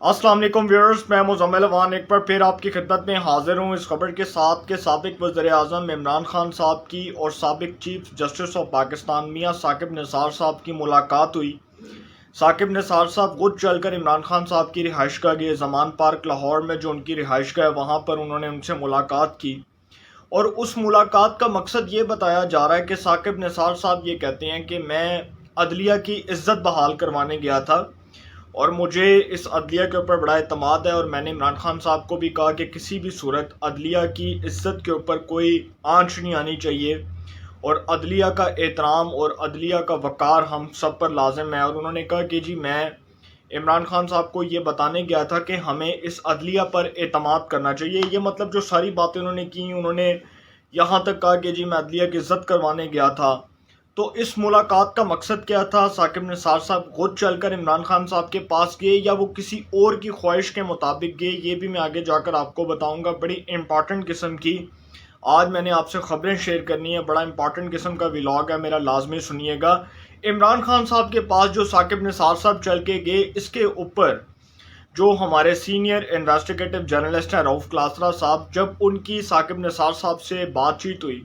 अस्सलाम वालेकुम व्यूअर्स, मैं मुज़म्मिल अवान एक बार फिर आपकी खिदमत में हाजिर हूँ इस खबर के साथ कि साबिक वज़ीर-ए-आज़म इमरान खान साहब की और साबिक चीफ जस्टिस ऑफ पाकिस्तान मियाँ साकिब निसार साहब की मुलाकात हुई। साकिब निसार साहब खुद चलकर इमरान खान साहब की रिहाइशगाह गए। ज़मान पार्क लाहौर में जो उनकी रिहाइशगाह है वहाँ पर उन्होंने उनसे मुलाकात की और उस मुलाकात का मकसद ये बताया जा रहा है कि साकिब निसार साहब ये कहते हैं कि मैं अदलिया की इज़्ज़त बहाल करवाने गया था और मुझे इस अदलिया के ऊपर बड़ा एतमाद है और मैंने इमरान खान साहब को भी कहा कि किसी भी सूरत अदलिया की इज़्ज़त के ऊपर कोई आंच नहीं आनी चाहिए और अदलिया का एहतराम और अदलिया का वक़ार हम सब पर लाजिम है। और उन्होंने कहा कि जी मैं इमरान खान साहब को ये बताने गया था कि हमें इस अदलिया पर एतमाद करना चाहिए। ये मतलब जो सारी बातें उन्होंने की, उन्होंने यहाँ तक कहा कि जी मैं अदलिया की इज़्ज़त करवाने गया था। तो इस मुलाकात का मकसद क्या था? साकिब निसार साहब खुद चलकर इमरान खान साहब के पास गए या वो किसी और की ख्वाहिश के मुताबिक गए, ये भी मैं आगे जाकर आपको बताऊंगा। बड़ी इंपॉर्टेंट किस्म की आज मैंने आपसे खबरें शेयर करनी है, बड़ा इंपॉर्टेंट किस्म का व्लॉग है मेरा, लाजमी सुनिएगा। इमरान खान साहब के पास जो साकिब निसार साहब चल के गए, इसके ऊपर जो हमारे सीनियर इन्वेस्टिगेटिव जर्नलिस्ट हैं रऊफ़ क्लासरा साहब, जब उनकी साकिब निसार साहब से बातचीत हुई,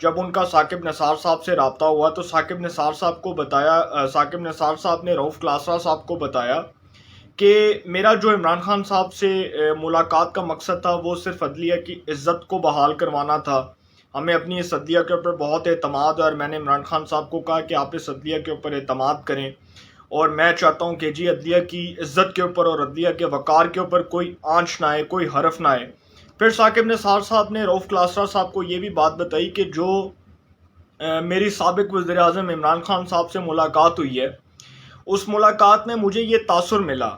जब उनका साकिब निसार साहब से रब्ता हुआ तो साकिब निसार साहब को बताया, साकिब निसार साहब ने रऊफ़ क्लासरा साहब को बताया कि मेरा जो इमरान खान साहब से मुलाकात का मकसद था वो सिर्फ अदलिया की इज़्ज़त को बहाल करवाना था। हमें अपनी इस अदलिया के ऊपर बहुत एतमाद है और मैंने इमरान खान साहब को कहा कि आप इस अदलिया के ऊपर एतमाद करें और मैं चाहता हूँ कि जी अदलिया की इज़्ज़त के ऊपर और अदलिया के वक़ार के ऊपर कोई आंच ना आए, कोई हरफ ना आए। फिर साकिब निसार साहब ने रऊफ़ क्लासरा साहब को ये भी बात बताई कि जो मेरी साबिक वज़ीर-ए-आज़म इमरान खान साहब से मुलाकात हुई है, उस मुलाकात में मुझे ये तासुर मिला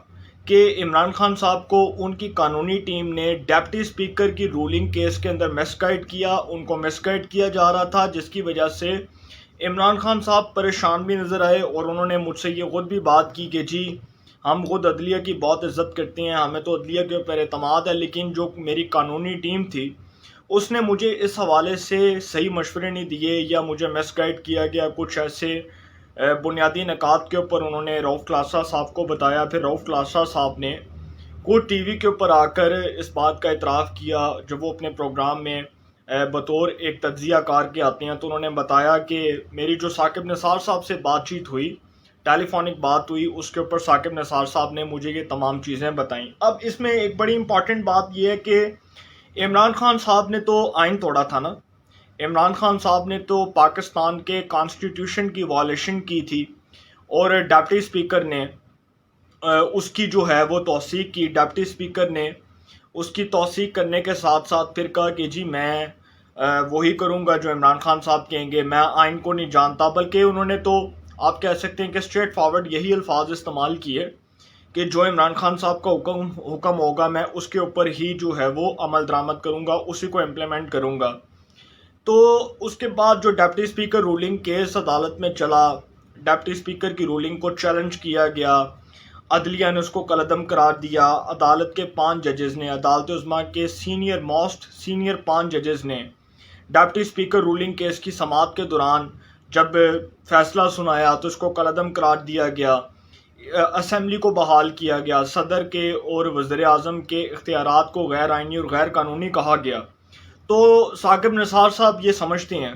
कि इमरान खान साहब को उनकी कानूनी टीम ने डिप्टी स्पीकर की रूलिंग केस के अंदर मिसगाइड किया, उनको मिसगाइड किया जा रहा था, जिसकी वजह से इमरान खान साहब परेशान भी नज़र आए और उन्होंने मुझसे ये खुद भी बात की कि जी हम खुद अदलिया की बहुत इज़्ज़त करते हैं, हमें तो अदलिया के ऊपर एतमाद है, लेकिन जो मेरी कानूनी टीम थी उसने मुझे इस हवाले से सही मशवरे नहीं दिए या मुझे मिसगाइड किया गया। कुछ ऐसे बुनियादी नकात के ऊपर उन्होंने रऊफ़ क्लासरा साहब को बताया। फिर रऊफ़ क्लासरा साहब ने खुद टीवी के ऊपर आकर इस बात का इतराफ़ किया जब वो अपने प्रोग्राम में बतौर एक तज्ज़िया कार के आते हैं, तो उन्होंने बताया कि मेरी जो साकिब निसार साहब से बातचीत हुई, टेलीफोनिक बात हुई, उसके ऊपर साकिब निसार साहब ने मुझे ये तमाम चीज़ें बताईं। अब इसमें एक बड़ी इंपॉर्टेंट बात यह है कि इमरान खान साहब ने तो आइन तोड़ा था ना, इमरान खान साहब ने तो पाकिस्तान के कॉन्स्टिट्यूशन की वॉलेशन की थी और डिप्टी स्पीकर ने उसकी जो है वो तौसीक की। डिप्टी स्पीकर ने उसकी तौसीक करने के साथ साथ फिर कहा कि जी मैं वही करूँगा जो इमरान खान साहब कहेंगे, मैं आइन को नहीं जानता। बल्कि उन्होंने तो आप कह सकते हैं कि स्ट्रेट फॉरवर्ड यही अल्फाज इस्तेमाल किए कि जो इमरान खान साहब का हुक्म होगा मैं उसके ऊपर ही जो है वो अमल दरामद करूँगा, उसी को इम्प्लीमेंट करूँगा। तो उसके बाद जो डिप्टी स्पीकर रूलिंग केस अदालत में चला, डिप्टी स्पीकर की रूलिंग को चैलेंज किया गया, अदलिया ने उसको कलअदम करार दिया। अदालत के 5 जजेस ने, अदालत उज़्मा के सीनियर 5 जजेस ने डिप्टी स्पीकर रूलिंग केस की समाअत के दौरान जब फैसला सुनाया तो उसको कलअदम करार दिया गया। असम्बली को बहाल किया गया, सदर के और वज़ीर आज़म के इख्तियारात को गैर आइनी और गैर कानूनी कहा गया। तो साकिब निसार साहब ये समझते हैं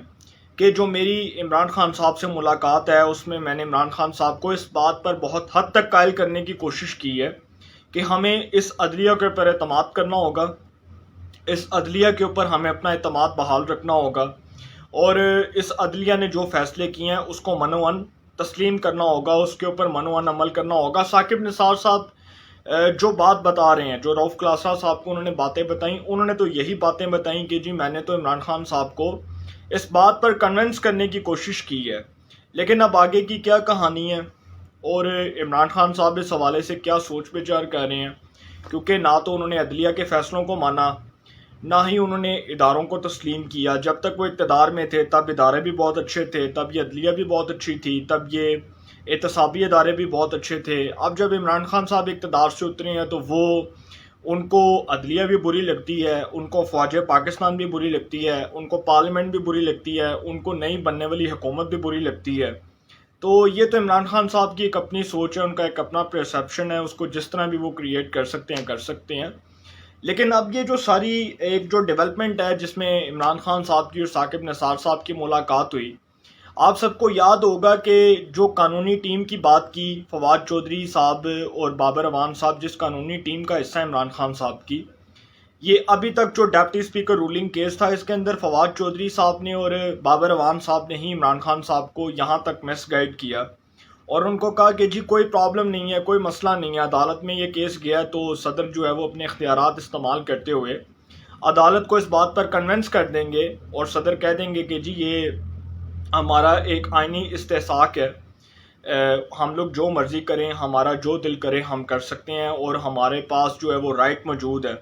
कि जो मेरी इमरान खान साहब से मुलाकात है उसमें मैंने इमरान खान साहब को इस बात पर बहुत हद तक कायल करने की कोशिश की है कि हमें इस अदलिया के ऊपर एतमाद करना होगा, इस अदलिया के ऊपर हमें अपना एतमाद बहाल रखना होगा और इस अदलिया ने जो फैसले किए हैं उसको मनोअन तस्लीम करना होगा, उसके ऊपर मनोअन अमल करना होगा। साकिब निसार साहब जो बात बता रहे हैं, जो रऊफ़ क्लासरा साहब को उन्होंने बातें बताई, उन्होंने तो यही बातें बताई कि जी मैंने तो इमरान खान साहब को इस बात पर कन्विंस करने की कोशिश की है, लेकिन अब आगे की क्या कहानी है और इमरान खान साहब इस हवाले से क्या सोच विचार कर रहे हैं, क्योंकि ना तो उन्होंने अदलिया के फ़ैसलों को माना, ना ही उन्होंने इदारों को तस्लीम किया। जब तक वो इक़्तिदार में थे तब इदारे भी बहुत अच्छे थे, तब ये अदलिया भी बहुत अच्छी थी, तब ये एहतसाबी इदारे भी बहुत अच्छे थे। अब जब इमरान खान साहब इक़्तिदार से उतरे हैं तो वो उनको अदलिया भी बुरी लगती है, उनको फ़ौज पाकिस्तान भी बुरी लगती है, उनको पार्लियामेंट भी बुरी लगती है, उनको नई बनने वाली हुकूमत भी बुरी लगती है। تو یہ تو عمران خان صاحب کی ایک اپنی سوچ ہے، ان کا ایک اپنا پرسیپشن ہے، اس کو جس طرح بھی وہ کریٹ کر سکتے ہیں. لیکن اب یہ جو ساری ایک جو ڈیولپمنٹ ہے جس میں عمران خان صاحب کی اور ثاقب نثار صاحب کی ملاقات ہوئی، آپ سب کو یاد ہوگا کہ جو قانونی ٹیم کی بات کی فواد چودھری صاحب اور بابر اعوان صاحب، جس قانونی ٹیم کا حصہ ہے عمران خان صاحب کی، یہ ابھی تک جو ڈپٹی اسپیکر رولنگ کیس تھا اس کے اندر فواد چودھری صاحب نے اور بابر اعوان صاحب نے ہی عمران خان صاحب کو یہاں تک مس گائیڈ کیا اور ان کو کہا کہ جی کوئی پرابلم نہیں ہے، کوئی مسئلہ نہیں ہے، عدالت میں یہ کیس گیا تو صدر جو ہے وہ اپنے اختیارات استعمال کرتے ہوئے عدالت کو اس بات پر کنونس کر دیں گے اور صدر کہہ دیں گے کہ جی یہ ہمارا ایک آئینی استحقاق ہے، ہم لوگ جو مرضی کریں، ہمارا جو دل کرے ہم کر سکتے ہیں اور ہمارے پاس جو ہے وہ رائٹ موجود ہے.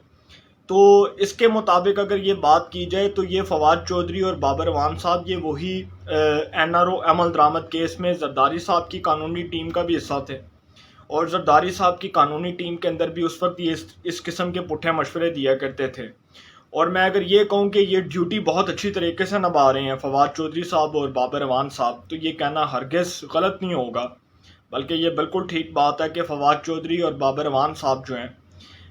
تو اس کے مطابق اگر یہ بات کی جائے تو یہ فواد چودھری اور بابر اعوان صاحب یہ وہی NRO عمل درآمد کیس میں زرداری صاحب کی قانونی ٹیم کا بھی حصہ تھے اور زرداری صاحب کی قانونی ٹیم کے اندر بھی اس وقت یہ اس قسم کے پٹھے مشورے دیا کرتے تھے. اور میں اگر یہ کہوں کہ یہ ڈیوٹی بہت اچھی طریقے سے نبھا رہے ہیں فواد چودھری صاحب اور بابر اعوان صاحب، تو یہ کہنا ہرگز غلط نہیں ہوگا، بلکہ یہ بالکل ٹھیک بات ہے کہ فواد چودھری اور بابر اعوان صاحب جو ہیں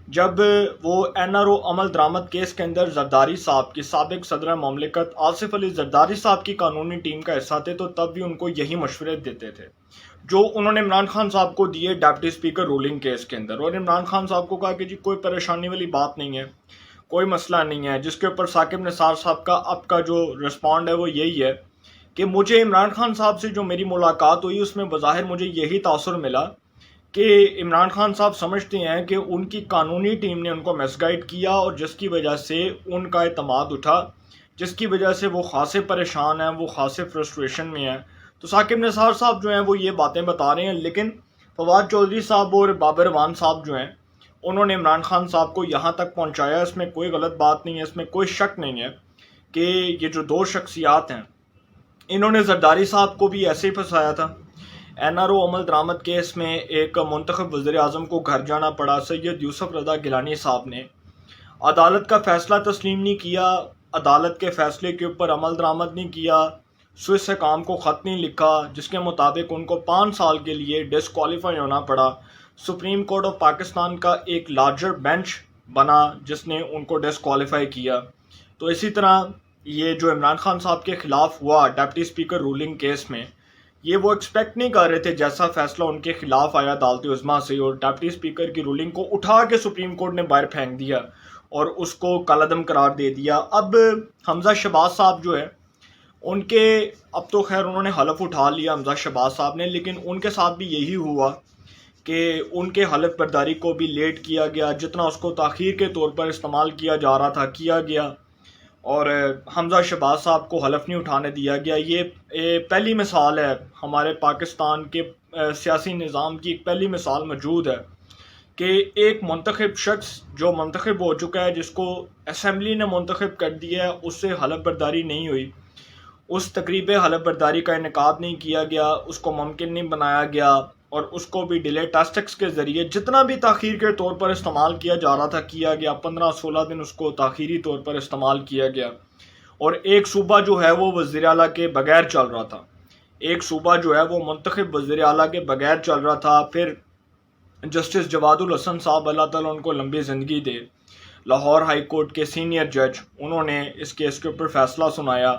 جب وہ NRO عمل درآمد کیس کے اندر زرداری صاحب کی سابق صدر مملکت آصف علی زرداری صاحب کی قانونی ٹیم کا حصہ تھے تو تب بھی ان کو یہی مشورے دیتے تھے جو انہوں نے عمران خان صاحب کو دیے ڈپٹی اسپیکر رولنگ کیس کے اندر. اور عمران خان صاحب کو کہا کہ جی کوئی پریشانی والی بات نہیں ہے، کوئی مسئلہ نہیں ہے، جس کے اوپر ثاقب نثار صاحب کا اب کا جو رسپونڈ ہے وہ یہی ہے کہ مجھے عمران خان صاحب سے جو میری ملاقات ہوئی اس میں بظاہر مجھے یہی تاثر ملا کہ عمران خان صاحب سمجھتے ہیں کہ ان کی قانونی ٹیم نے ان کو مس گائیڈ کیا اور جس کی وجہ سے ان کا اعتماد اٹھا، جس کی وجہ سے وہ خاصے پریشان ہیں، وہ خاصے فرسٹریشن میں ہیں. تو ثاقب نثار صاحب جو ہیں وہ یہ باتیں بتا رہے ہیں، لیکن فواد چودھری صاحب اور بابر اعوان صاحب جو ہیں انہوں نے عمران خان صاحب کو یہاں تک پہنچایا. اس میں کوئی غلط بات نہیں ہے، اس میں کوئی شک نہیں ہے کہ یہ جو دو شخصیات ہیں انہوں نے زرداری صاحب کو بھی ایسے ہی پھنسایا تھا. NRO عمل درآمد کیس میں ایک منتخب وزیر اعظم کو گھر جانا پڑا. سید یوسف رضا گیلانی صاحب نے عدالت کا فیصلہ تسلیم نہیں کیا، عدالت کے فیصلے کے اوپر عمل درآمد نہیں کیا، سوئس حکام کو خط نہیں لکھا جس کے مطابق ان کو 5 سال کے لیے ڈسکوالیفائی ہونا پڑا. سپریم کورٹ آف پاکستان کا ایک لارجر بینچ بنا جس نے ان کو ڈسکوالیفائی کیا. تو اسی طرح یہ جو عمران خان صاحب کے خلاف ہوا ڈپٹی اسپیکر رولنگ کیس میں، یہ وہ ایکسپیکٹ نہیں کر رہے تھے جیسا فیصلہ ان کے خلاف آیا عدالت عظمیٰ سے، اور ڈپٹی اسپیکر کی رولنگ کو اٹھا کے سپریم کورٹ نے باہر پھینک دیا اور اس کو کالعدم قرار دے دیا. اب حمزہ شہباز صاحب جو ہے ان کے اب تو خیر انہوں نے حلف اٹھا لیا حمزہ شہباز صاحب نے، لیکن ان کے ساتھ بھی یہی ہوا کہ ان کے حلف برداری کو بھی لیٹ کیا گیا، جتنا اس کو تاخیر کے طور پر استعمال کیا جا رہا تھا کیا گیا اور حمزہ شہباز صاحب کو حلف نہیں اٹھانے دیا گیا. یہ پہلی مثال ہے ہمارے پاکستان کے سیاسی نظام کی، ایک پہلی مثال موجود ہے کہ ایک منتخب شخص جو منتخب ہو چکا ہے، جس کو اسمبلی نے منتخب کر دیا ہے، اس سے حلف برداری نہیں ہوئی، اس تقریب حلف برداری کا انعقاد نہیں کیا گیا، اس کو ممکن نہیں بنایا گیا اور اس کو بھی ڈیلے ٹیکٹکس کے ذریعے جتنا بھی تاخیر کے طور پر استعمال کیا جا رہا تھا کیا گیا. 15-16 دن اس کو تاخیری طور پر استعمال کیا گیا اور ایک صوبہ جو ہے وہ وزیر اعلیٰ کے بغیر چل رہا تھا، ایک صوبہ جو ہے وہ منتخب وزیر اعلیٰ کے بغیر چل رہا تھا. پھر جسٹس جواد الحسن صاحب اللہ تعالیٰ ان کو لمبی زندگی دے، لاہور ہائی کورٹ کے سینئر جج، انہوں نے اس کیس کے اوپر فیصلہ سنایا.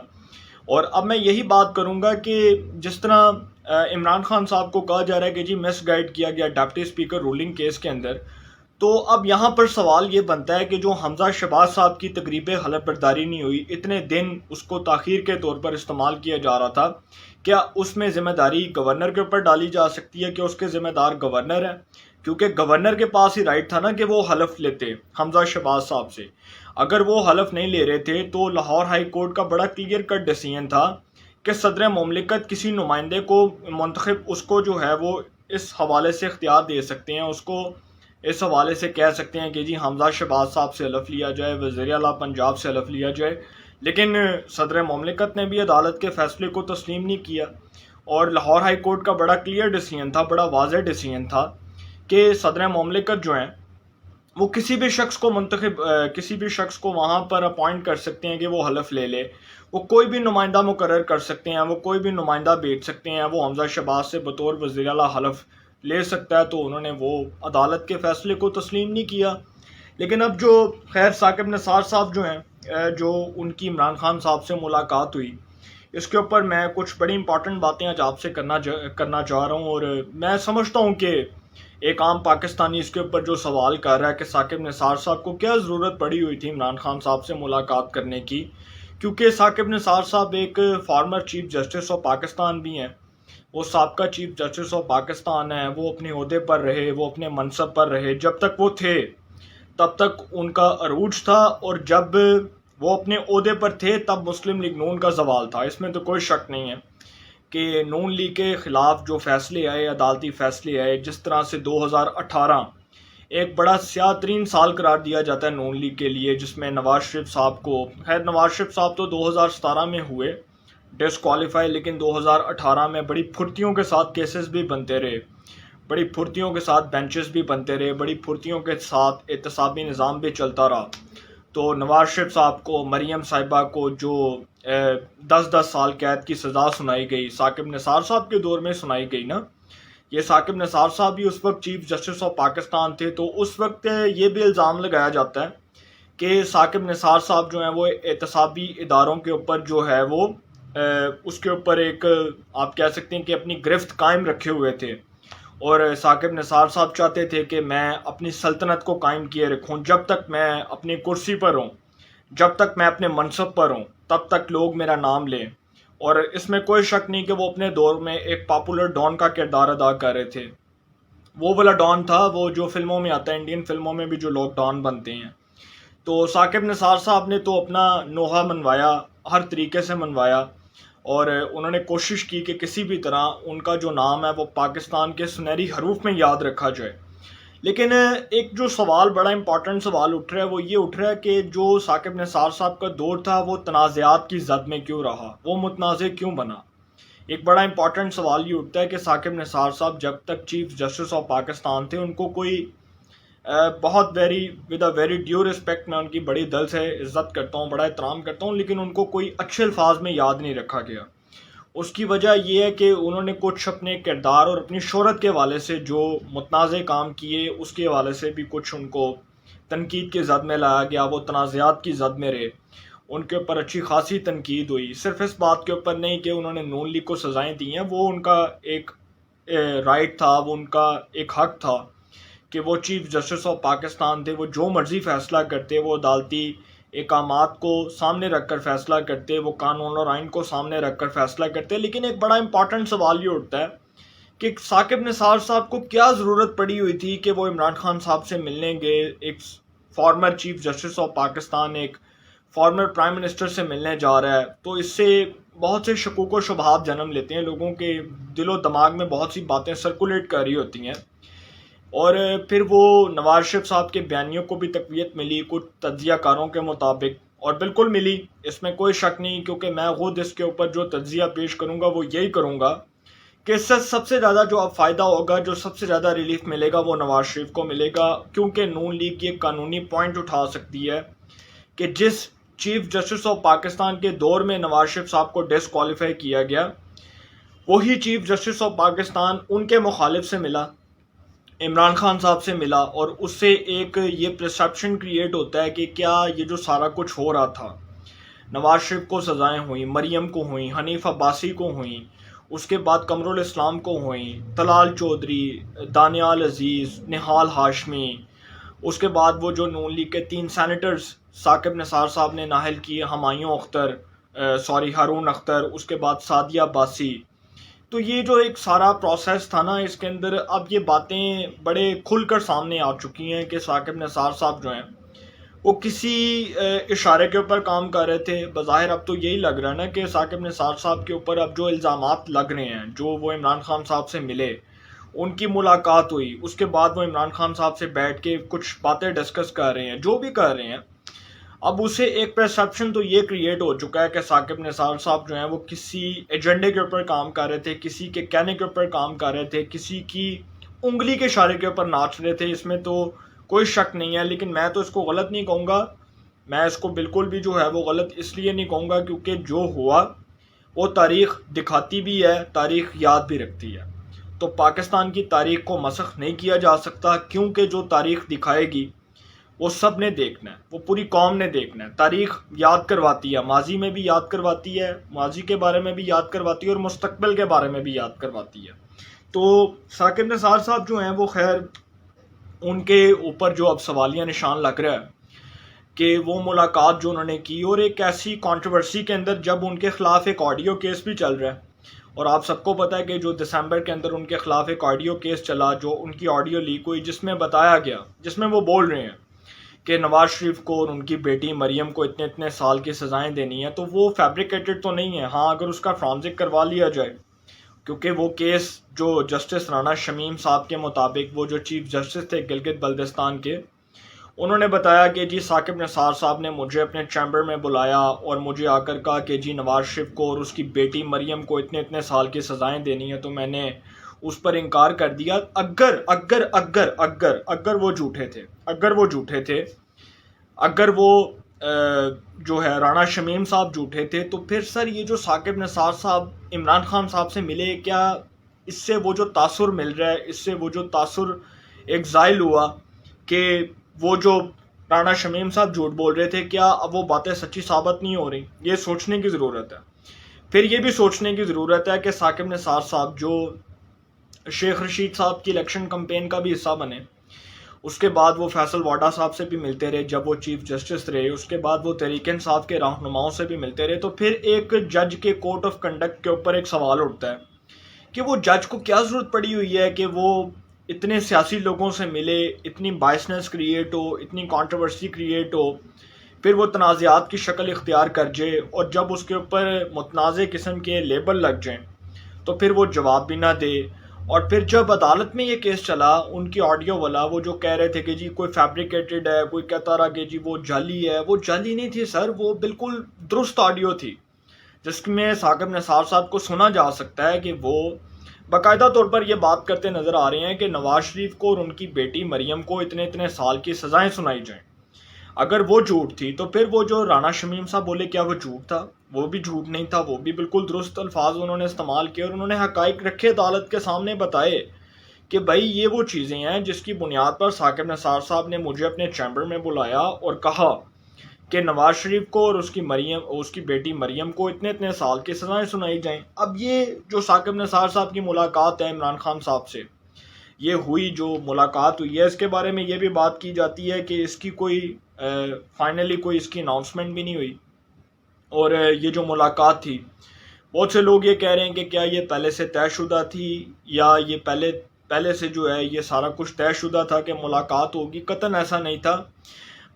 اور اب میں یہی بات کروں گا کہ جس طرح عمران خان صاحب کو کہا جا رہا ہے کہ جی مس گائیڈ کیا گیا ڈپٹی اسپیکر رولنگ کیس کے اندر، تو اب یہاں پر سوال یہ بنتا ہے کہ جو حمزہ شہباز صاحب کی تقریب حلف برداری نہیں ہوئی، اتنے دن اس کو تاخیر کے طور پر استعمال کیا جا رہا تھا، کیا اس میں ذمہ داری گورنر کے اوپر ڈالی جا سکتی ہے کہ اس کے ذمہ دار گورنر ہے؟ کیونکہ گورنر کے پاس ہی رائٹ تھا نا کہ وہ حلف لیتے حمزہ شہباز صاحب سے. اگر وہ حلف نہیں لے رہے تھے تو لاہور ہائی کورٹ کا بڑا کلیئر کٹ ڈیسیژن تھا کہ صدر مملکت کسی نمائندے کو منتخب اس کو جو ہے وہ اس حوالے سے اختیار دے سکتے ہیں، اس کو اس حوالے سے کہہ سکتے ہیں کہ جی حمزہ شہباز صاحب سے حلف لیا جائے، وزیر اعلیٰ پنجاب سے حلف لیا جائے. لیکن صدر مملکت نے بھی عدالت کے فیصلے کو تسلیم نہیں کیا اور لاہور ہائی کورٹ کا بڑا کلیئر ڈیسیژن تھا، بڑا واضح ڈیسیژن تھا کہ صدر مملکت جو ہیں वो किसी भी शख्स को वहाँ पर अपॉइंट कर सकते हैं कि वो हलफ ले ले। वो कोई भी नुमाइंदा मुकर्रर कर सकते हैं, वो कोई भी नुमाइंदा भेज सकते हैं, वो हमजा शहबाज से बतौर वज़ीर आला हलफ ले सकता है। तो उन्होंने वो अदालत के फैसले को तस्लीम नहीं किया। लेकिन अब जो खैर साकिब निसार साहब जो हैं, जो उनकी इमरान खान साहब से मुलाकात हुई, इसके ऊपर मैं कुछ बड़ी इंपॉर्टेंट बातें आज आपसे करना चाह रहा हूँ। और मैं समझता हूँ कि एक आम पाकिस्तानी इसके ऊपर जो सवाल कर रहा है कि साकिब निसार साहब को क्या ज़रूरत पड़ी हुई थी इमरान खान साहब से मुलाकात करने की, क्योंकि साकिब निसार साहब एक farmer chief justice of Pakistan भी हैं। वो साबका चीफ जस्टिस ऑफ पाकिस्तान है, वो अपने ओहदे पर रहे, वो अपने मनसब पर रहे। जब तक वो थे तब तक उनका अरूज था, और जब वो अपने ओहदे पर थे तब मुस्लिम लीग नून का सवाल था। इसमें तो कोई शक नहीं है कि नून लीग के ख़िलाफ़ जो फ़ैसले आए, अदालती फ़ैसले आए, जिस तरह से 2018 एक बड़ा स्याह तरीन साल करार दिया जाता है नून लीग के लिए, जिसमें नवाज शरीफ साहब को, खैर नवाज शरीफ साहब तो 2017 में हुए डिसक्वालीफाई, लेकिन 2018 में बड़ी फुर्तियों के साथ केसेस भी बनते रहे, बड़ी फुर्तियों के साथ बेंचेस भी बनते रहे, बड़ी फुर्तियों के साथ एहतसाबी निज़ाम भी चलता रहा। तो नवाज शरीफ साहब को, मरियम साहिबा को जो 10-10 साल कैद की सज़ा सुनाई गई, साकिब निसार साहब के दौर में सुनाई गई ना। ये साकिब निसार साहब भी उस वक्त चीफ जस्टिस ऑफ पाकिस्तान थे। तो उस वक्त ये भी इल्ज़ाम लगाया जाता है कि साकिब निसार साहब जो हैं वो एहतसाबी इदारों के ऊपर जो है वो उसके ऊपर एक, आप कह सकते हैं कि अपनी गिरफ्त कायम रखे हुए थे। और साकिब निसार साहब चाहते थे कि मैं अपनी सल्तनत को कायम किए रखूं, जब तक मैं अपनी कुर्सी पर हूं, जब तक मैं अपने मनसब पर हूं, तब तक लोग मेरा नाम लें। और इसमें कोई शक नहीं कि वो अपने दौर में एक पॉपुलर डॉन का किरदार अदा कर रहे थे। वो वाला डॉन था वो जो फिल्मों में आता है, इंडियन फिल्मों में भी जो लोग डॉन बनते हैं। तो साकिब निसार साहब ने तो अपना नोहा मनवाया, हर तरीके से मनवाया, और उन्होंने कोशिश की कि किसी भी तरह उनका जो नाम है वो पाकिस्तान के सुनहरी हरूफ में याद रखा जाए। लेकिन एक जो सवाल, बड़ा इंपॉर्टेंट सवाल उठ रहा है, वो ये उठ रहा है कि जो साकिब निसार साहब का दौर था वो तनाज़ात की जद में क्यों रहा, वो मुतनाज़ क्यों बना। एक बड़ा इंपॉर्टेंट सवाल ये उठता है कि साकिब निसार साहब जब तक चीफ जस्टिस ऑफ पाकिस्तान थे, उनको कोई बहुत with a very due respect, मैं उनकी बड़ी दिल से इज़्ज़त करता हूँ, बड़ा एहतराम करता हूँ, लेकिन उनको कोई अच्छे अल्फाज में याद नहीं रखा गया। उसकी वजह यह है कि उन्होंने कुछ अपने किरदार और अपनी शोहरत के हवाले से जो मुतनाज़े काम किए, उसके हवाले से भी कुछ उनको तनकीद की जद में लाया गया, वो तनाज़ात की जद में रहे। उनके ऊपर अच्छी खासी तनकीद हुई, सिर्फ इस बात के ऊपर नहीं कि उन्होंने नून लीग को सज़ाएँ दी हैं, वो उनका एक राइट था, वो उनका एक हक था कि वो चीफ जस्टिस ऑफ पाकिस्तान थे, वो जो मर्ज़ी फ़ैसला करते, वो अदालती एकामात को सामने रख कर फ़ैसला करते, वो कानून और आइन को सामने रख कर फ़ैसला करते। लेकिन एक बड़ा इंपॉर्टेंट सवाल ये उठता है कि साकिब निसार साहब को क्या ज़रूरत पड़ी हुई थी कि वो इमरान खान साहब से मिलने गए। एक former chief justice of Pakistan एक फॉर्मर प्राइम मिनिस्टर से मिलने जा रहा है, तो इससे बहुत से शकूक व शुबहात जन्म लेते हैं, लोगों के दिलो दिमाग में बहुत सी बातें सर्कुलेट कर रही होती हैं। और फिर वो नवाज शरीफ साहब के बयानियों को भी तक़वियत मिली कुछ तज्ज़ियाकारों के मुताबिक, और बिल्कुल मिली, इसमें कोई शक नहीं, क्योंकि मैं खुद इसके ऊपर जो तज्ज़िया पेश करूँगा वो यही करूँगा कि इससे सबसे ज़्यादा जो अब फ़ायदा होगा, जो सबसे ज़्यादा रिलीफ मिलेगा, वो नवाज शरीफ को मिलेगा। क्योंकि नून लीग की एक कानूनी पॉइंट उठा सकती है कि जिस चीफ जस्टिस ऑफ पाकिस्तान के दौर में नवाज शरीफ साहब को डिसक्वालीफाई किया गया, वही चीफ जस्टिस ऑफ पाकिस्तान उनके मुखालिफ से मिला, इमरान खान साहब से मिला, और उससे एक ये परसेप्शन क्रिएट होता है कि क्या ये जो सारा कुछ हो रहा था, नवाज शरीफ को सज़ाएँ हुई, मरियम को हुई, हनीफ अब्बासी को हुई, उसके बाद कमरुल इस्लाम को हुई, तलाल चौधरी, दानियाल अजीज़, निहाल हाशमी, उसके बाद वो जो नून लीग के 3 सेनेटर्स साकिब निसार साहब ने नाहल किए, हमायूं अख्तर, हारून अख्तर, उसके बाद सादिया अब्बासी। तो ये जो एक सारा प्रोसेस था ना, इसके अंदर अब ये बातें बड़े खुलकर सामने आ चुकी हैं कि साकिब निसार साहब जो हैं वो किसी इशारे के ऊपर काम कर रहे थे। बज़ाहिर अब तो यही लग रहा है ना कि साकिब निसार साहब के ऊपर अब जो इल्ज़ामात लग रहे हैं, जो वो इमरान खान साहब से मिले, उनकी मुलाकात हुई, उसके बाद वो इमरान खान साहब से बैठ के कुछ बातें डिस्कस कर रहे हैं, जो भी कर रहे हैं, अब उसे एक परसेप्शन तो ये क्रिएट हो चुका है कि साकिब निसार साहब जो हैं वो किसी एजेंडे के ऊपर काम कर रहे थे, किसी के कहने के ऊपर काम कर रहे थे, किसी की उंगली के इशारे के ऊपर नाच रहे थे। इसमें तो کوئی شک نہیں ہے، لیکن میں تو اس کو غلط نہیں کہوں گا، میں اس کو بالکل بھی جو ہے وہ غلط اس لیے نہیں کہوں گا کیونکہ جو ہوا وہ تاریخ دکھاتی بھی ہے، تاریخ یاد بھی رکھتی ہے۔ تو پاکستان کی تاریخ کو مسخ نہیں کیا جا سکتا، کیونکہ جو تاریخ دکھائے گی وہ سب نے دیکھنا ہے، وہ پوری قوم نے دیکھنا ہے۔ تاریخ یاد کرواتی ہے، ماضی میں بھی یاد کرواتی ہے، ماضی کے بارے میں بھی یاد کرواتی ہے اور مستقبل کے بارے میں بھی یاد کرواتی ہے۔ تو ثاقب نثار صاحب جو ہیں وہ خیر ان کے اوپر جو اب سوالیہ نشان لگ رہا ہے کہ وہ ملاقات جو انہوں نے کی، اور ایک ایسی کنٹروورسی کے اندر جب ان کے خلاف ایک آڈیو کیس بھی چل رہا ہے، اور آپ سب کو پتہ ہے کہ جو دسمبر کے اندر ان کے خلاف ایک آڈیو کیس چلا، جو ان کی آڈیو لیک ہوئی، جس میں بتایا گیا، جس میں وہ بول رہے ہیں کہ نواز شریف کو اور ان کی بیٹی مریم کو اتنے اتنے سال کی سزائیں دینی ہیں، تو وہ فیبریکیٹڈ تو نہیں ہے۔ ہاں اگر اس کا فرانزک کروا لیا جائے، کیونکہ وہ کیس جو جسٹس رانا شمیم صاحب کے مطابق، وہ جو چیف جسٹس تھے گلگت بلتستان کے، انہوں نے بتایا کہ جی ثاقب نثار صاحب نے مجھے اپنے چیمبر میں بلایا اور مجھے آ کر کہا کہ جی نواز شریف کو اور اس کی بیٹی مریم کو اتنے اتنے سال کی سزائیں دینی ہیں، تو میں نے اس پر انکار کر دیا۔ اگر وہ جھوٹے تھے، اگر وہ جو ہے رانا شمیم صاحب جھوٹے تھے، تو پھر سر یہ جو ثاقب نثار صاحب عمران خان صاحب سے ملے، کیا اس سے وہ جو تاثر مل رہا ہے، اس سے وہ جو تاثر ایک زائل ہوا کہ وہ جو رانا شمیم صاحب جھوٹ بول رہے تھے، کیا اب وہ باتیں سچی ثابت نہیں ہو رہی؟ یہ سوچنے کی ضرورت ہے۔ پھر یہ بھی سوچنے کی ضرورت ہے کہ ثاقب نثار صاحب جو شیخ رشید صاحب کی الیکشن کمپین کا بھی حصہ بنے، اس کے بعد وہ فیصل واڈا صاحب سے بھی ملتے رہے جب وہ چیف جسٹس رہے، اس کے بعد وہ تحریک انصاف کے رہنماؤں سے بھی ملتے رہے، تو پھر ایک جج کے کوڈ آف کنڈکٹ کے اوپر ایک سوال اٹھتا ہے کہ وہ جج کو کیا ضرورت پڑی ہوئی ہے کہ وہ اتنے سیاسی لوگوں سے ملے، اتنی بائسنس کریٹ ہو، اتنی کنٹروورسی کریٹ ہو، پھر وہ تنازعات کی شکل اختیار کر جائے، اور جب اس کے اوپر متنازع قسم کے لیبل لگ جائیں تو پھر وہ جواب بھی نہ دے۔ اور پھر جب عدالت میں یہ کیس چلا، ان کی آڈیو والا وہ جو کہہ رہے تھے کہ جی کوئی فیبریکیٹڈ ہے، کوئی کہتا رہا کہ جی وہ جعلی ہے، وہ جعلی نہیں تھی سر، وہ بالکل درست آڈیو تھی، جس میں ثاقب نثار صاحب کو سنا جا سکتا ہے کہ وہ باقاعدہ طور پر یہ بات کرتے نظر آ رہے ہیں کہ نواز شریف کو اور ان کی بیٹی مریم کو اتنے اتنے سال کی سزائیں سنائی جائیں۔ اگر وہ جھوٹ تھی تو پھر وہ جو رانا شمیم صاحب بولے، کیا وہ جھوٹ تھا؟ وہ بھی جھوٹ نہیں تھا، وہ بھی بالکل درست الفاظ انہوں نے استعمال کیے، اور انہوں نے حقائق رکھے، عدالت کے سامنے بتائے کہ بھائی یہ وہ چیزیں ہیں جس کی بنیاد پر ثاقب نثار صاحب نے مجھے اپنے چیمبر میں بلایا اور کہا کہ نواز شریف کو اور اس کی بیٹی مریم کو اتنے اتنے سال کی سزائیں سنائی جائیں۔ اب یہ جو ثاقب نثار صاحب کی ملاقات ہے عمران خان صاحب سے، یہ ہوئی جو ملاقات ہوئی ہے، اس کے بارے میں یہ بھی بات کی جاتی ہے کہ اس کی کوئی فائنلی کوئی اس کی اناؤنسمنٹ بھی نہیں ہوئی، اور یہ جو ملاقات تھی، بہت سے لوگ یہ کہہ رہے ہیں کہ کیا یہ پہلے سے طے شدہ تھی، یا یہ پہلے سے جو ہے یہ سارا کچھ طے شدہ تھا کہ ملاقات ہوگی۔ قطعاً ایسا نہیں تھا،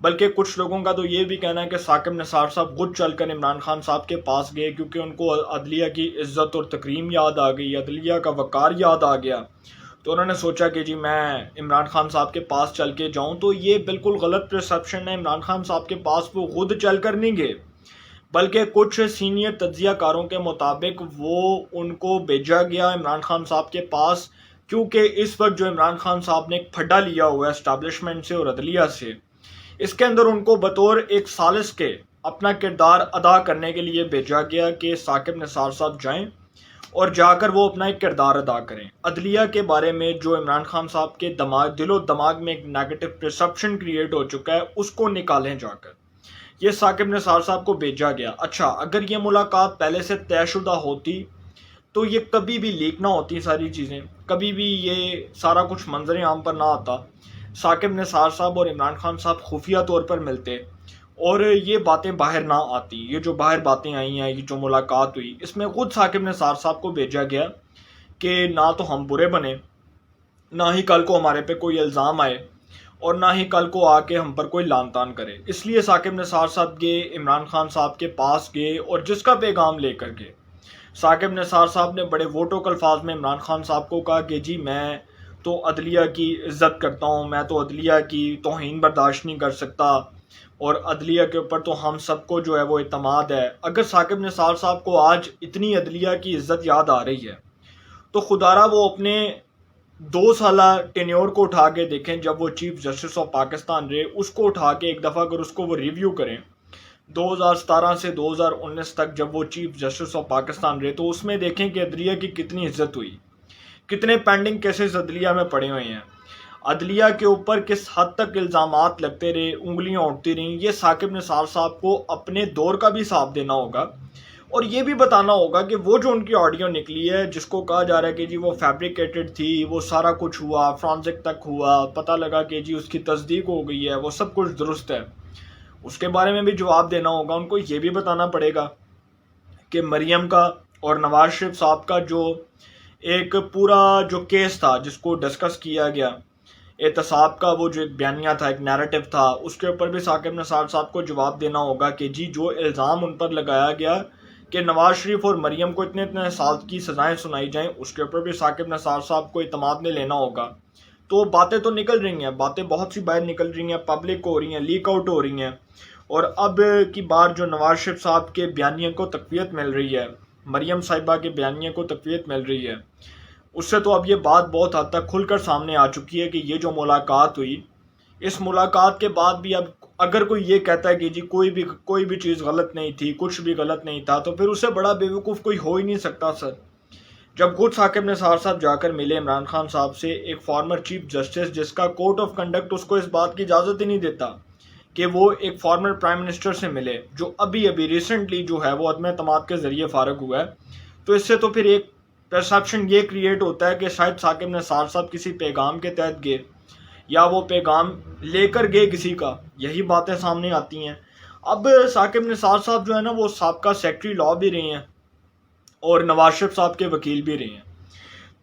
بلکہ کچھ لوگوں کا تو یہ بھی کہنا ہے کہ ثاقب نثار صاحب خود چل کر عمران خان صاحب کے پاس گئے، کیونکہ ان کو عدلیہ کی عزت اور تکریم یاد آ گئی، عدلیہ کا وقار یاد آ گیا، تو انہوں نے سوچا کہ جی میں عمران خان صاحب کے پاس چل کے جاؤں۔ تو یہ بالکل غلط پرسیپشن ہے، عمران خان صاحب کے پاس وہ خود چل کر نہیں گئے، بلکہ کچھ سینئر تجزیہ کاروں کے مطابق وہ ان کو بھیجا گیا عمران خان صاحب کے پاس، کیونکہ اس وقت جو عمران خان صاحب نے ایک پھڈا لیا ہوا ہے اسٹیبلشمنٹ سے اور عدلیہ سے، اس کے اندر ان کو بطور ایک ثالث کے اپنا کردار ادا کرنے کے لیے بھیجا گیا کہ ثاقب نثار صاحب جائیں اور جا کر وہ اپنا ایک کردار ادا کریں۔ عدلیہ کے بارے میں جو عمران خان صاحب کے دل و دماغ میں ایک نیگیٹو پرسیپشن کریٹ ہو چکا ہے، اس کو نکالیں جا کر، یہ ثاقب نثار صاحب کو بھیجا گیا۔ اچھا، اگر یہ ملاقات پہلے سے طے شدہ ہوتی تو یہ کبھی بھی لیک نہ ہوتی، ساری چیزیں کبھی بھی یہ سارا کچھ منظر عام پر نہ آتا، ثاقب نثار صاحب اور عمران خان صاحب خفیہ طور پر ملتے اور یہ باتیں باہر نہ آتی۔ یہ جو باہر باتیں آئی ہیں، یہ جو ملاقات ہوئی، اس میں خود ثاقب نثار صاحب کو بھیجا گیا کہ نہ تو ہم برے بنے، نہ ہی کل کو ہمارے پہ کوئی الزام آئے، اور نہ ہی کل کو آ کے ہم پر کوئی لان تان کرے۔ اس لیے ثاقب نثار صاحب گئے، عمران خان صاحب کے پاس گئے، اور جس کا پیغام لے کر گئے، ثاقب نثار صاحب نے بڑے ووٹوک الفاظ میں عمران خان صاحب کو کہا کہ جی میں تو عدلیہ کی عزت کرتا ہوں، میں تو عدلیہ کی توہین برداشت نہیں کر سکتا، اور عدلیہ کے اوپر تو ہم سب کو جو ہے وہ اعتماد ہے۔ اگر ثاقب نثار صاحب کو آج اتنی عدلیہ کی عزت یاد آ رہی ہے تو خدا را وہ اپنے 2 साला टेन्योर को उठा के देखें जब वो चीफ जस्टिस ऑफ पाकिस्तान रहे, उसको उठा के एक दफ़ा अगर उसको वो रिव्यू करें 2017 से 2019 तक जब वो चीफ जस्टिस ऑफ पाकिस्तान रहे, तो उसमें देखें कि अदलिया की कितनी इज्जत हुई, कितने पेंडिंग केसेस अदलिया में पड़े हुए हैं, अदलिया के ऊपर किस हद तक इल्ज़ामात लगते रहे, उंगलियां उठती रहीं। ये साकिब निसार साहब को अपने दौर का भी हिसाब देना होगा और ये भी बताना होगा कि वो जो उनकी ऑडियो निकली है जिसको कहा जा रहा है कि जी वो फैब्रिकेटेड थी, वो सारा कुछ हुआ, फ्रांसिक तक हुआ, पता लगा कि जी उसकी तस्दीक हो गई है, वो सब कुछ दुरुस्त है, उसके बारे में भी जवाब देना होगा। उनको ये भी बताना पड़ेगा कि मरियम का और नवाज शरीफ साहब का जो एक पूरा जो केस था जिसको डिस्कस किया गया, एहतसाब का वो जो एक बयानिया था, एक नैरेटिव था, उसके ऊपर भी साकिब निसार साहब को जवाब देना होगा कि जी जो इल्ज़ाम उन पर लगाया गया कि नवाज शरीफ और मरियम को इतने इतने साल की सज़ाएं सुनाई जाएं, उसके ऊपर भी साकिब निसार साहब को इत्मीनान में लेना होगा। तो बातें तो निकल रही हैं, बातें बहुत सी बाहर निकल रही हैं, पब्लिक हो रही हैं, लीक आउट हो रही हैं, और अब की बार जो नवाज शरीफ साहब के बयानिए को तक़वियत मिल रही है, मरियम साहिबा के बयानिए को तक़वियत मिल रही है, उससे तो अब ये बात बहुत हद तक खुलकर सामने आ चुकी है कि ये जो मुलाकात हुई, इस मुलाकात के बाद भी अब अगर कोई ये कहता है कि जी कोई भी चीज़ गलत नहीं थी, कुछ भी गलत नहीं था, तो फिर उससे बड़ा बेवकूफ़ कोई हो ही नहीं सकता सर। जब खुद साकिब निसार साहब जाकर मिले इमरान खान साहब से, एक फॉर्मर चीफ जस्टिस जिसका कोर्ट ऑफ कंडक्ट उसको इस बात की इजाज़त ही नहीं देता कि वो एक फॉर्मर प्राइम मिनिस्टर से मिले जो अभी अभी रिसेंटली जो है वो अदम एतमाद के ज़रिए फारग हुआ है, तो इससे तो फिर एक परसेप्शन ये क्रिएट होता है कि शायद साकिब निसार साहब किसी पैगाम के तहत गए या वो पैगाम लेकर गए किसी का, यही बातें सामने आती हैं। अब साकिब निसार साहब जो है ना वो साबका सेक्रेटरी लॉ भी रहे हैं और नवाज शरीफ साहब के वकील भी रहे हैं।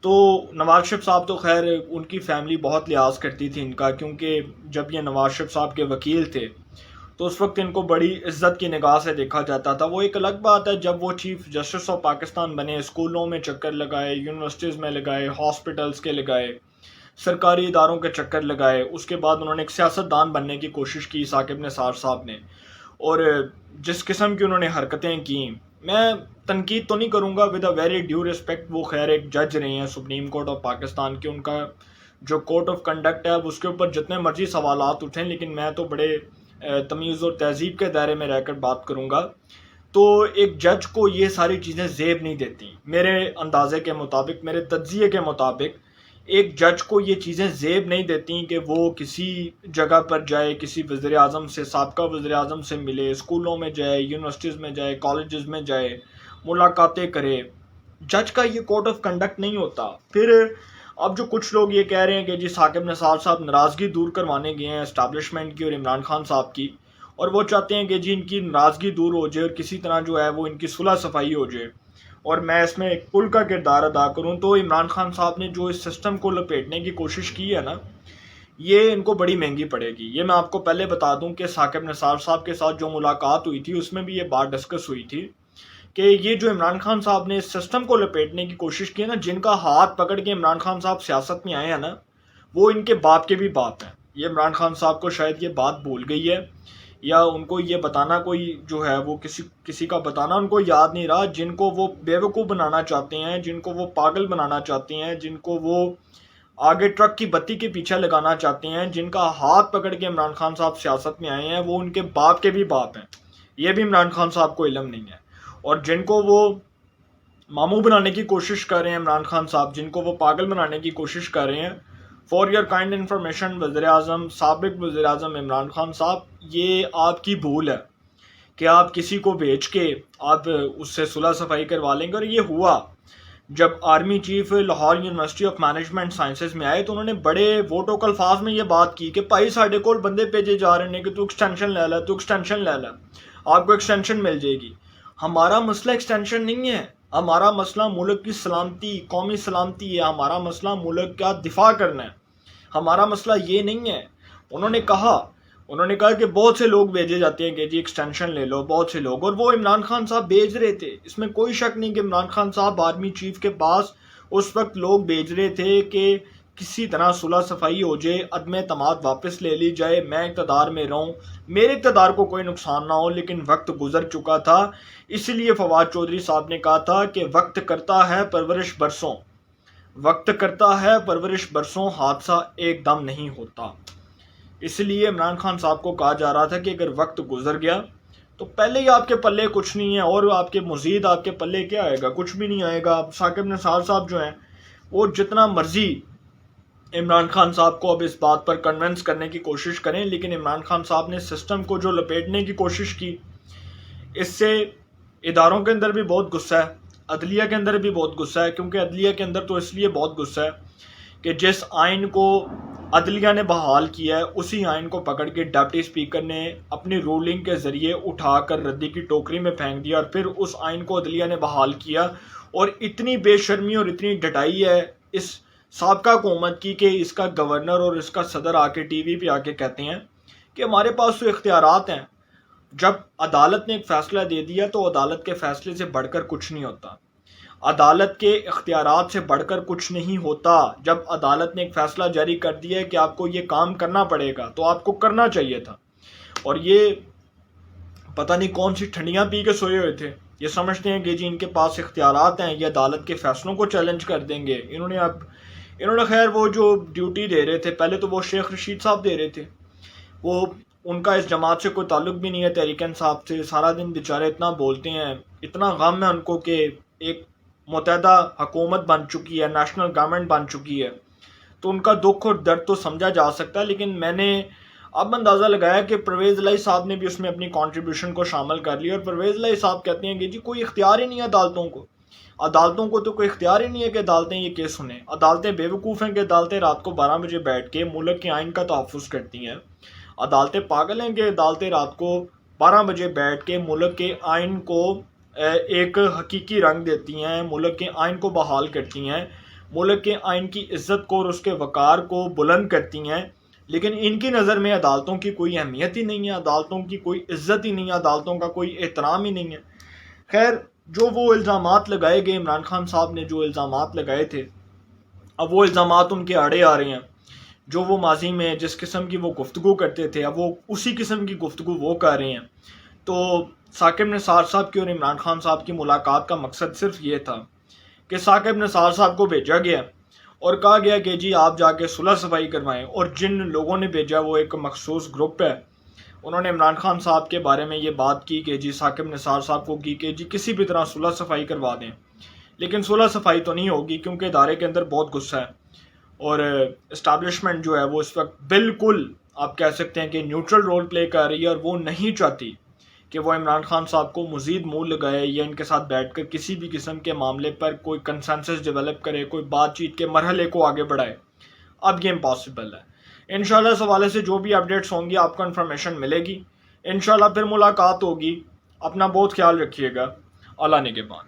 तो नवाज शरीफ साहब तो खैर उनकी फैमिली बहुत लिहाज करती थी इनका, क्योंकि जब ये नवाज शरीफ साहब के वकील थे तो उस वक्त इनको बड़ी इज्जत की निगाह से देखा जाता था। वो एक अलग बात है जब वो चीफ जस्टिस ऑफ पाकिस्तान बने, स्कूलों में चक्कर लगाए, यूनिवर्सिटीज़ में लगाए, हॉस्पिटल्स के लगाए, सरकारी इदारों के चक्कर लगाए, उसके बाद उन्होंने एक सियासतदान बनने की कोशिश की साकिब निसार साहब ने, और जिस किस्म की उन्होंने हरकतें की, मैं तनकीद तो नहीं करूँगा, with a very due respect, वो खैर एक जज रहे हैं सुप्रीम कोर्ट ऑफ पाकिस्तान के, उनका जो कोर्ट ऑफ कंडक्ट है उसके ऊपर जितने मर्जी सवालात उठें, लेकिन मैं तो बड़े तमीज़ और तहजीब के दायरे में रहकर बात करूँगा। तो एक जज को ये सारी चीज़ें ज़ेब नहीं देती, मेरे अंदाज़े के मुताबिक, मेरे तज्ज़िये के मुताबिक एक जज को ये चीज़ें ज़ेब नहीं देती कि वो किसी जगह पर जाए, किसी वज़ीर आज़म से, साबका वज़ीर आज़म से मिले, स्कूलों में जाए, यूनिवर्सिटीज़ में जाए, कॉलेजेस में जाए, मुलाकातें करे। जज का ये कोड ऑफ कंडक्ट नहीं होता। फिर अब जो कुछ लोग ये कह रहे हैं कि जी साकिब निसार साहब नाराज़गी दूर करवाने गए हैं इस्टेब्लिशमेंट की और इमरान खान साहब की, और वो चाहते हैं कि जी इनकी नाराज़गी दूर हो जाए और किसी तरह जो है वो इनकी सुलह सफाई हो जाए और मैं इसमें एक पुल का किरदार अदा करूं, तो इमरान खान साहब ने जो इस सिस्टम को लपेटने की कोशिश की है ना, ये इनको बड़ी महंगी पड़ेगी। ये मैं आपको पहले बता दूं कि साकिब निसार साहब के साथ जो मुलाकात हुई थी उसमें भी ये बात डिस्कस हुई थी कि ये जो इमरान खान साहब ने इस सिस्टम को लपेटने की कोशिश की है ना, जिनका हाथ पकड़ के इमरान खान साहब सियासत में आए हैं ना, वो इनके बाप के भी बाप हैं। ये इमरान खान साहब को शायद ये बात भूल गई है, या उनको ये बताना कोई जो है वो किसी का बताना उनको याद नहीं रहा, जिनको वो बेवकूफ़ बनाना चाहते हैं, जिनको वो पागल बनाना चाहते हैं, जिनको वो आगे ट्रक की बत्ती के पीछे लगाना चाहते हैं, जिनका हाथ पकड़ के इमरान खान साहब सियासत में आए हैं, वो उनके बाप के भी बाप हैं। ये भी इमरान खान साहब को इल्म नहीं है। और जिनको वो मामू बनाने की कोशिश कर रहे हैं इमरान खान साहब, जिनको वो पागल बनाने की कोशिश कर रहे हैं, फॉर योर काइंड इन्फॉर्मेशन, वज़ीर आज़म, साबिक वज़ीर आज़म इमरान खान साहब, ये आपकी भूल है कि आप किसी को भेज के आप उससे सुलह सफाई करवा लेंगे। और ये हुआ जब army chief Lahore university of management sciences में आए तो उन्होंने बड़े वोटो अल्फाज में ये बात की कि भाई साढ़े को बंदे भेजे जा रहे हैं कि तू एक्सटेंशन ले ला, तू एक्सटेंशन ले ला, आपको एक्सटेंशन मिल जाएगी। हमारा मसला एक्सटेंशन नहीं है, हमारा मसला मुल्क की सलामती, कौमी सलामती है, हमारा मसला मुल्क का दिफा करना है, हमारा मसला ये नहीं है। उन्होंने कहा कि बहुत से लोग भेजे जाते हैं कि जी एक्सटेंशन ले लो, बहुत से लोग, और वो इमरान खान साहब भेज रहे थे। इसमें कोई शक नहीं कि इमरान खान साहब आर्मी चीफ के पास उस वक्त लोग भेज रहे थे कि किसी तरह सुलह सफाई हो जाए, अदम एतमाद वापस ले ली जाए, मैं इक़्तिदार में रहूं, मेरे इक़्तिदार को कोई नुकसान ना हो। लेकिन वक्त गुजर चुका था, इसलिए फवाद चौधरी साहब ने कहा था कि वक्त करता है परवरिश बरसों, وقت کرتا ہے پرورش برسوں، حادثہ ایک دم نہیں ہوتا۔ اس لیے عمران خان صاحب کو کہا جا رہا تھا کہ اگر وقت گزر گیا تو پہلے ہی آپ کے پلے کچھ نہیں ہے، اور آپ کے مزید آپ کے پلے کیا آئے گا؟ کچھ بھی نہیں آئے گا۔ ثاقب نثار صاحب جو ہیں وہ جتنا مرضی عمران خان صاحب کو اب اس بات پر کنونس کرنے کی کوشش کریں، لیکن عمران خان صاحب نے سسٹم کو جو لپیٹنے کی کوشش کی، اس سے اداروں کے اندر بھی بہت غصہ ہے، عدلیہ کے اندر بھی بہت غصہ ہے، کیونکہ عدلیہ کے اندر تو اس لیے بہت غصہ ہے کہ جس آئین کو عدلیہ نے بحال کیا ہے اسی آئین کو پکڑ کے ڈپٹی اسپیکر نے اپنی رولنگ کے ذریعے اٹھا کر ردی کی ٹوکری میں پھینک دیا، اور پھر اس آئین کو عدلیہ نے بحال کیا۔ اور اتنی بے شرمی اور اتنی ڈٹائی ہے اس سابقہ حکومت کی کہ اس کا گورنر اور اس کا صدر آ کے ٹی وی پہ آ کے کہتے ہیں کہ ہمارے پاس تو اختیارات ہیں، جب عدالت نے ایک فیصلہ دے دیا تو عدالت کے فیصلے سے بڑھ کر کچھ نہیں ہوتا، عدالت کے اختیارات سے بڑھ کر کچھ نہیں ہوتا۔ جب عدالت نے ایک فیصلہ جاری کر دیا ہے کہ آپ کو یہ کام کرنا پڑے گا تو آپ کو کرنا چاہیے تھا۔ اور یہ پتہ نہیں کون سی ٹھنڈیاں پی کے سوئے ہوئے تھے، یہ سمجھتے ہیں کہ جی ان کے پاس اختیارات ہیں، یہ عدالت کے فیصلوں کو چیلنج کر دیں گے۔ انہوں نے خیر وہ جو ڈیوٹی دے رہے تھے، پہلے تو وہ شیخ رشید صاحب دے رہے تھے، وہ ان کا اس جماعت سے کوئی تعلق بھی نہیں ہے، تحریک انصاف سے، سارا دن بیچارے اتنا بولتے ہیں، اتنا غم ہے ان کو کہ ایک متحدہ حکومت بن چکی ہے، نیشنل گورنمنٹ بن چکی ہے، تو ان کا دکھ اور درد تو سمجھا جا سکتا ہے۔ لیکن میں نے اب اندازہ لگایا کہ پرویز الہی صاحب نے بھی اس میں اپنی کنٹریبیوشن کو شامل کر لیا، اور پرویز الہی صاحب کہتے ہیں کہ جی کوئی اختیار ہی نہیں ہے عدالتوں کو تو کوئی اختیار ہی نہیں ہے کہ عدالتیں یہ کیس سنیں۔ عدالتیں بے وقوف ہیں کہ عدالتیں رات کو 12 بجے بیٹھ کے ملک کے آئین کا تحفظ کرتی ہیں، عدالتیں پاگل ہیں کہ عدالتیں رات کو 12 بجے بیٹھ کے ملک کے آئین کو ایک حقیقی رنگ دیتی ہیں، ملک کے آئین کو بحال کرتی ہیں، ملک کے آئین کی عزت کو اور اس کے وقار کو بلند کرتی ہیں، لیکن ان کی نظر میں عدالتوں کی کوئی اہمیت ہی نہیں ہے، عدالتوں کی کوئی عزت ہی نہیں ہے، عدالتوں کا کوئی احترام ہی نہیں ہے۔ خیر، جو وہ الزامات لگائے گئے، عمران خان صاحب نے جو الزامات لگائے تھے، اب وہ الزامات ان کے آڑے آ رہے ہیں۔ جو وہ ماضی میں جس قسم کی وہ گفتگو کرتے تھے، اب وہ اسی قسم کی گفتگو وہ کر رہے ہیں۔ تو ثاقب نثار صاحب کی اور عمران خان صاحب کی ملاقات کا مقصد صرف یہ تھا کہ ثاقب نثار صاحب کو بھیجا گیا اور کہا گیا کہ جی آپ جا کے صلح صفائی کروائیں، اور جن لوگوں نے بھیجا وہ ایک مخصوص گروپ ہے، انہوں نے عمران خان صاحب کے بارے میں یہ بات کی کہ جی ثاقب نثار صاحب کو کی کہ جی کسی بھی طرح صلح صفائی کروا دیں، لیکن صلح صفائی تو نہیں ہوگی کیونکہ ادارے کے اندر بہت غصہ ہے، اور اسٹیبلشمنٹ جو ہے وہ اس وقت بالکل آپ کہہ سکتے ہیں کہ نیوٹرل رول پلے کر رہی ہے، اور وہ نہیں چاہتی کہ وہ عمران خان صاحب کو مزید منہ لگائے یا ان کے ساتھ بیٹھ کر کسی بھی قسم کے معاملے پر کوئی کنسنسس ڈیولپ کرے، کوئی بات چیت کے مرحلے کو آگے بڑھائے۔ اب یہ امپاسبل ہے۔ انشاءاللہ اس حوالے سے جو بھی اپڈیٹس ہوں گی آپ کو انفارمیشن ملے گی، انشاءاللہ پھر ملاقات ہوگی۔ اپنا بہت خیال رکھیے گا۔ اللہ نگہبان۔